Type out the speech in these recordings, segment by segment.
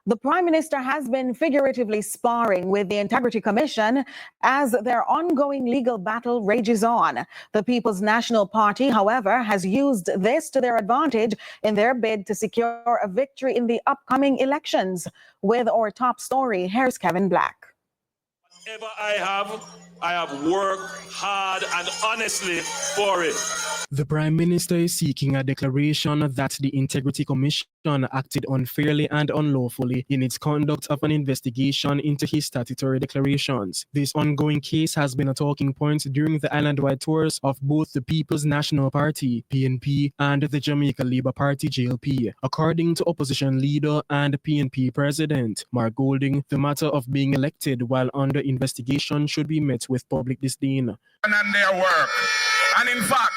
The Prime Minister has been figuratively sparring with the Integrity Commission as their ongoing legal battle rages on. The People's National Party, however, has used this to their advantage in their bid to secure a victory in the upcoming elections. With our top story, here's Kevin Black. Whatever I have worked hard and honestly for it. The Prime Minister is seeking a declaration that the Integrity Commission acted unfairly and unlawfully in its conduct of an investigation into his statutory declarations. This ongoing case has been a talking point during the island-wide tours of both the People's National Party, PNP, and the Jamaica Labour Party, JLP. According to opposition leader and PNP president Mark Golding, the matter of being elected while under investigation should be met with public disdain. And their work. And in fact,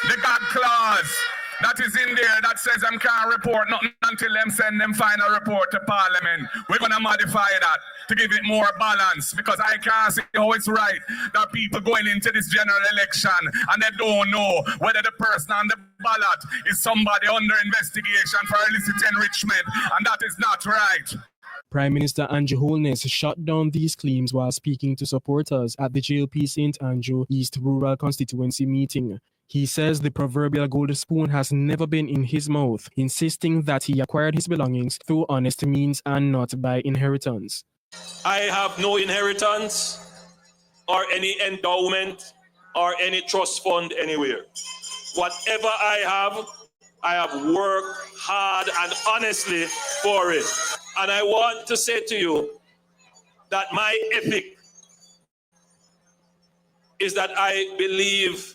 the God clause that is in there that says them can't report nothing until them send them final report to Parliament. We're going to modify that to give it more balance, because I can't see how it's right that people going into this general election and they don't know whether the person on the ballot is somebody under investigation for illicit enrichment, and that is not right. Prime Minister Andrew Holness shut down these claims while speaking to supporters at the JLP St. Andrew East Rural Constituency meeting. He says the proverbial gold spoon has never been in his mouth, insisting that he acquired his belongings through honest means and not by inheritance. I have no inheritance or any endowment or any trust fund anywhere. Whatever I have worked hard and honestly for it. And I want to say to you that my ethic is that I believe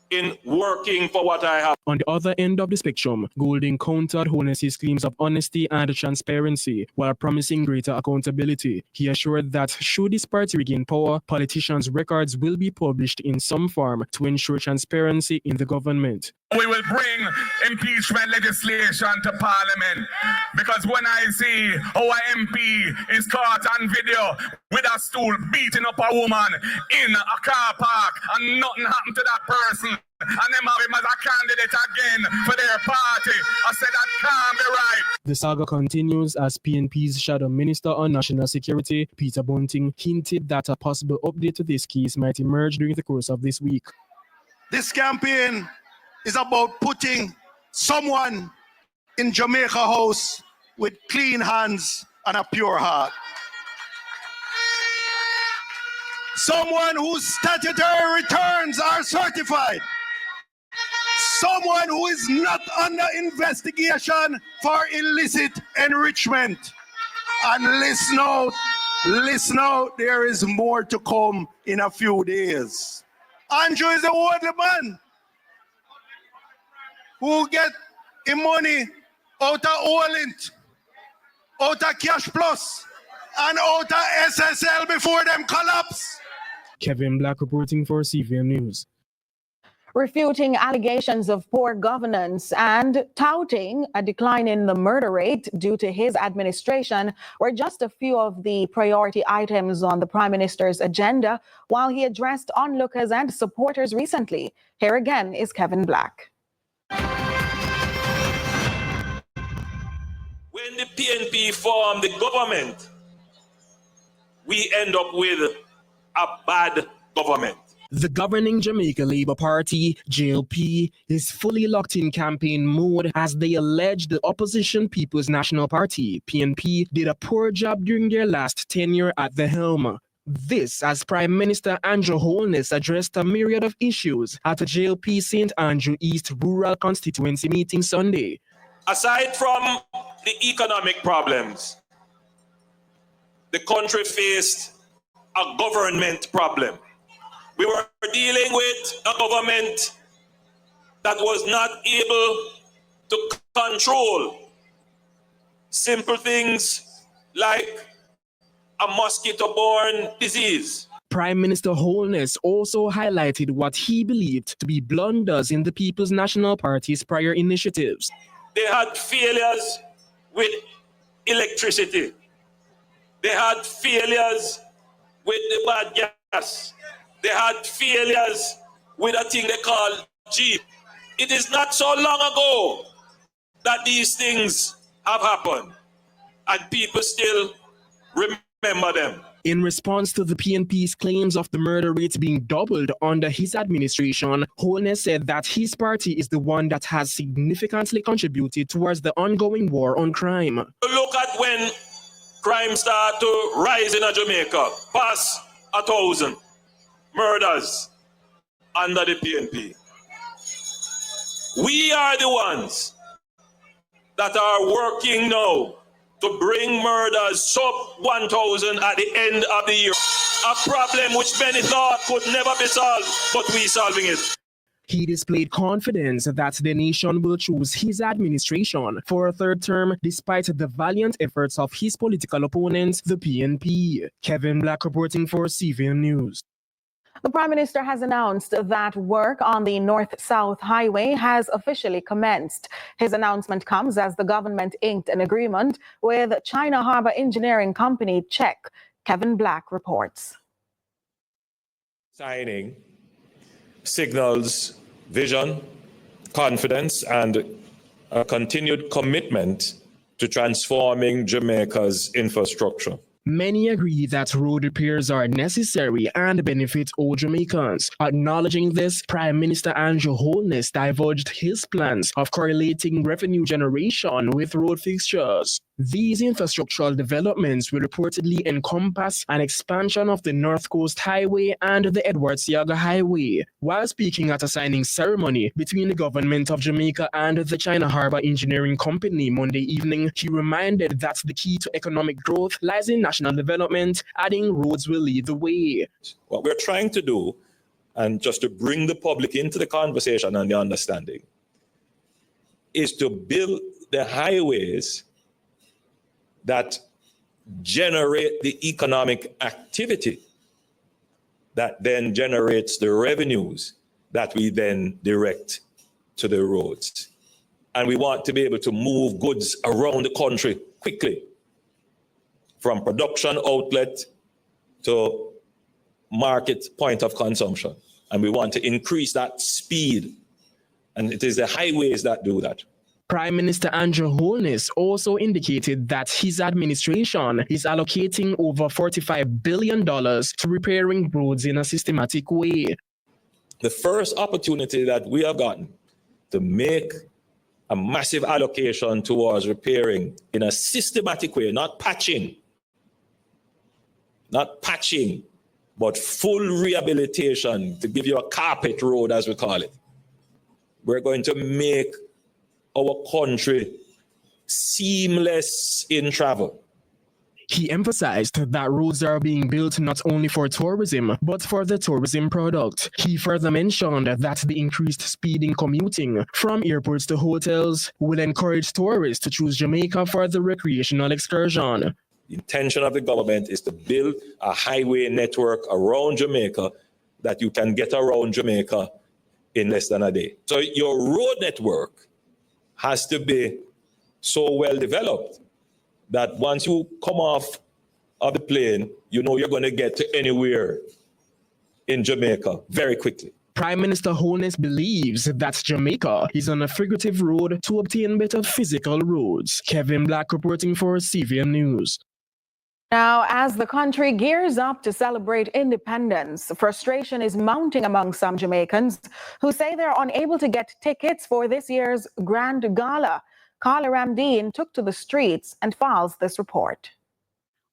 in working for what I have. On the other end of the spectrum, Golding countered Holness's claims of honesty and transparency while promising greater accountability. He assured that should his party regain power, politicians' records will be published in some form to ensure transparency in the government. We will bring impeachment legislation to Parliament, because when I see our MP is caught on video with a stool beating up a woman in a car park and nothing happened to that person, and them have him as a candidate again for their party, I said that can't be right. The saga continues as PNP's Shadow Minister on National Security, Peter Bunting, hinted that a possible update to this case might emerge during the course of this week. This campaign is about putting someone in Jamaica House with clean hands and a pure heart. Someone whose statutory returns are certified. Someone who is not under investigation for illicit enrichment. And listen out, there is more to come in a few days. Andrew is the only man who get him money out of Olint, out of Cash Plus, and out of SSL before them collapse. Kevin Black reporting for CVM News. Refuting allegations of poor governance and touting a decline in the murder rate due to his administration were just a few of the priority items on the Prime Minister's agenda while he addressed onlookers and supporters recently. Here again is Kevin Black. When the PNP form the government, we end up with a bad government. The governing Jamaica Labour Party, JLP, is fully locked in campaign mode as they allege the opposition People's National Party, PNP, did a poor job during their last tenure at the helm. This as Prime Minister Andrew Holness addressed a myriad of issues at a JLP St. Andrew East Rural Constituency meeting Sunday. Aside from the economic problems, the country faced a government problem. We were dealing with a government that was not able to control simple things like a mosquito-borne disease. Prime Minister Holness also highlighted what he believed to be blunders in the People's National Party's prior initiatives. They had failures with electricity. They had failures with the bad gas. They had failures with a thing they call Jeep. It is not so long ago that these things have happened. and people still remember them. In response to the PNP's claims of the murder rate being doubled under his administration, Holness said that his party is the one that has significantly contributed towards the ongoing war on crime. Look at when crime started to rise in Jamaica, past 1,000 murders under the PNP. We are the ones that are working now to bring murders sub 1,000 at the end of the year. A problem which many thought could never be solved, but we solving it. He displayed confidence that the nation will choose his administration for a third term despite the valiant efforts of his political opponent, the PNP. Kevin Black reporting for CVM News. The Prime Minister has announced that work on the North-South Highway has officially commenced. His announcement comes as the government inked an agreement with China Harbour Engineering Company, Czech. Kevin Black reports. Signing signals vision, confidence, and a continued commitment to transforming Jamaica's infrastructure. Many agree that road repairs are necessary and benefit all Jamaicans. Acknowledging this, Prime Minister Andrew Holness divulged his plans of correlating revenue generation with road fixtures. These infrastructural developments will reportedly encompass an expansion of the North Coast Highway and the Edwards-Yaga Highway. While speaking at a signing ceremony between the government of Jamaica and the China Harbour Engineering Company Monday evening, he reminded that the key to economic growth lies in national development, adding roads will lead the way. What we're trying to do, and just to bring the public into the conversation and the understanding, is to build the highways that generate the economic activity that then generates the revenues that we then direct to the roads. And we want to be able to move goods around the country quickly, from production outlet to market point of consumption. And we want to increase that speed. And it is the highways that do that. Prime Minister Andrew Holness also indicated that his administration is allocating over $45 billion to repairing roads in a systematic way. The first opportunity that we have gotten to make a massive allocation towards repairing in a systematic way, not patching, but full rehabilitation, to give you a carpet road, as we call it. We're going to make our country seamless in travel. He emphasized that roads are being built not only for tourism, but for the tourism product. He further mentioned that the increased speed in commuting from airports to hotels will encourage tourists to choose Jamaica for the recreational excursion. The intention of the government is to build a highway network around Jamaica that you can get around Jamaica in less than a day. So your road network has to be so well developed that once you come off of the plane, you know you're going to get to anywhere in Jamaica very quickly. Prime Minister Holness believes that Jamaica is on a figurative road to obtain better physical roads. Kevin Black reporting for CVM News. Now, as the country gears up to celebrate independence, frustration is mounting among some Jamaicans who say they're unable to get tickets for this year's Grand Gala. Carla Ramdeen took to the streets and files this report.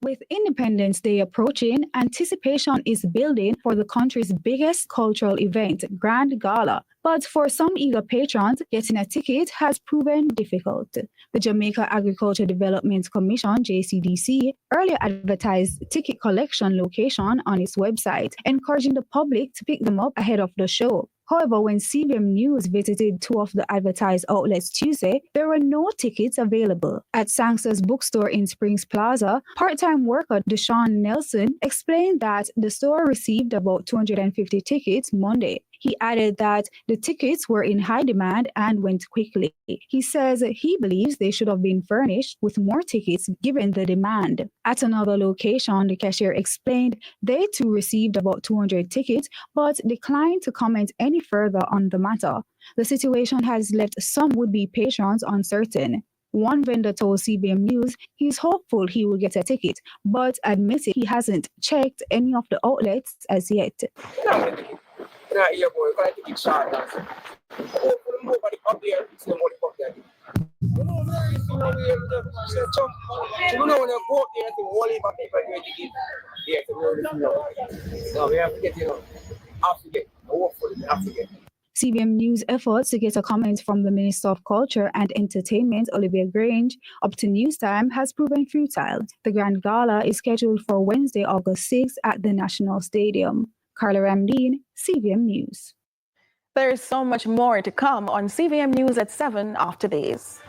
With Independence Day approaching, anticipation is building for the country's biggest cultural event, Grand Gala. But for some eager patrons, getting a ticket has proven difficult. The Jamaica Agriculture Development Commission, JCDC, earlier advertised ticket collection location on its website, encouraging the public to pick them up ahead of the show. However, when CVM News visited two of the advertised outlets Tuesday, there were no tickets available. At Sangster's bookstore in Springs Plaza, part-time worker Deshaun Nelson explained that the store received about 250 tickets Monday. He added that the tickets were in high demand and went quickly. He says he believes they should have been furnished with more tickets given the demand. At another location, the cashier explained they too received about 200 tickets but declined to comment any further on the matter. The situation has left some would-be patrons uncertain. One vendor told CBM News he's hopeful he will get a ticket, but admitted he hasn't checked any of the outlets as yet. CBM News efforts to get a comment from the Minister of Culture and Entertainment, Olivia Grange, up to news time has proven futile. The Grand Gala is scheduled for Wednesday, August 6th at the National Stadium. Carla Ramdeen, CBM News. There is so much more to come on CVM News at 7 after these.